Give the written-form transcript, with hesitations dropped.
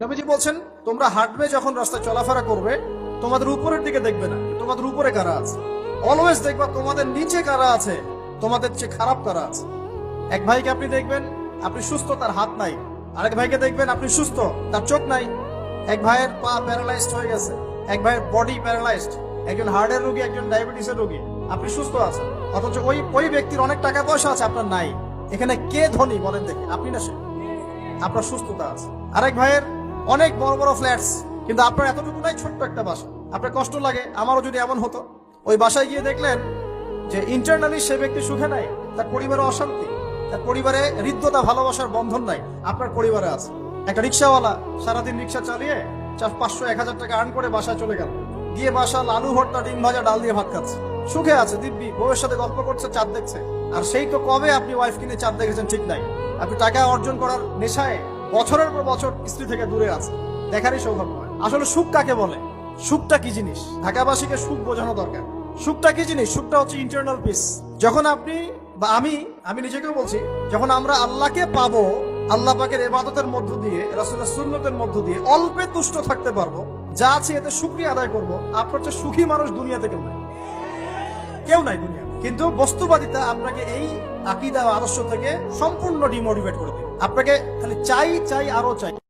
নবীজি বলছেন, তোমরা হাঁটবে যখন রাস্তায় চলাফেরা করবে, তোমাদের উপরের দিকে দেখবে না তোমাদের উপরে কারা আছে, অলওয়েজ দেখবা তোমাদের নিচে কারা আছে, তোমাদের চেয়ে খারাপ কারা আছে। এক ভাইকে আপনি দেখবেন আপনি সুস্থ, তার হাত নাই। আরেক ভাইকে দেখবেন আপনি সুস্থ, তার চোখ নাই। এক ভাইয়ের পা প্যারালাইজড হয়ে গেছে, এক ভাইয়ের বডি প্যারালাইজড, একজন হার্টের রোগী, একজন ডায়াবেটিসের রোগী। আপনি সুস্থ আছেন, অথচ ওই ব্যক্তির অনেক টাকা পয়সা আছে, আপনার নাই। এখানে কে ধনী বলেন দেখি, আপনি না সে? আপনার সুস্থতা আছে। আরেক ভাইয়ের অনেক বড় বড় ফ্ল্যাটস, কিন্তু আপনার এতটুকু নাই, ছোট্ট একটা বাসা। আপনার কষ্ট লাগে, আমারও যদি এমন হতো। ওই বাসায় গিয়ে দেখলেন যে ইন্টারনালি সে ব্যক্তি সুখে নাই, তার পরিবারে অশান্তি, তার পরিবারে হৃদ্যতা ভালোবাসার বন্ধন নাই। আপনার পরিবারে আছে। একটা রিক্সাওয়ালা সারাদিন রিক্সা চালিয়ে 500-1000 টাকা আর্ন করে বাসায় চলে গেল, গিয়ে বাসা আলু ভর্তা, ডিম ভাজা, ডাল দিয়ে ভাত খাচ্ছে, সুখে আছে, দিব্যি বউয়ের সাথে গল্প করছে, চাঁদ দেখছে। আর সেই তো কবে আপনি ওয়াইফ কিনে চাঁদ দেখেছেন ঠিক নাই। আপনি টাকা অর্জন করার নেশায় বছরের পর বছর স্ত্রী থেকে দূরে আছে, দেখারই সৌভাগ্য হয়। আসলে সুখ কাকে বলে, সুখটা কি জিনিস, ঢাকাবাসীকে সুখ বোঝানো দরকার। সুখটা কি জিনিস? সুখটা হচ্ছে ইন্টারনাল পিস। যখন আপনি বা আমি নিজেকেও বলছি, যখন আমরা আল্লাহকে পাবো, আল্লাহ পাকের ইবাদতের মধ্য দিয়ে, রাসূলের সুন্নতের মধ্য দিয়ে অল্পে তুষ্ট থাকতে পারবো, যা আছে এতে শুকরিয়া আদায় করবো, আপনার চেয়ে সুখী মানুষ দুনিয়াতে কেউ নাই দুনিয়া। কিন্তু বস্তুবাদিতা আপনাকে এই আকীদা ও আদর্শ থেকে সম্পূর্ণ ডিমোটিভেট করে দেবে। আপনাকে খালি চাই চাই আরো চাই।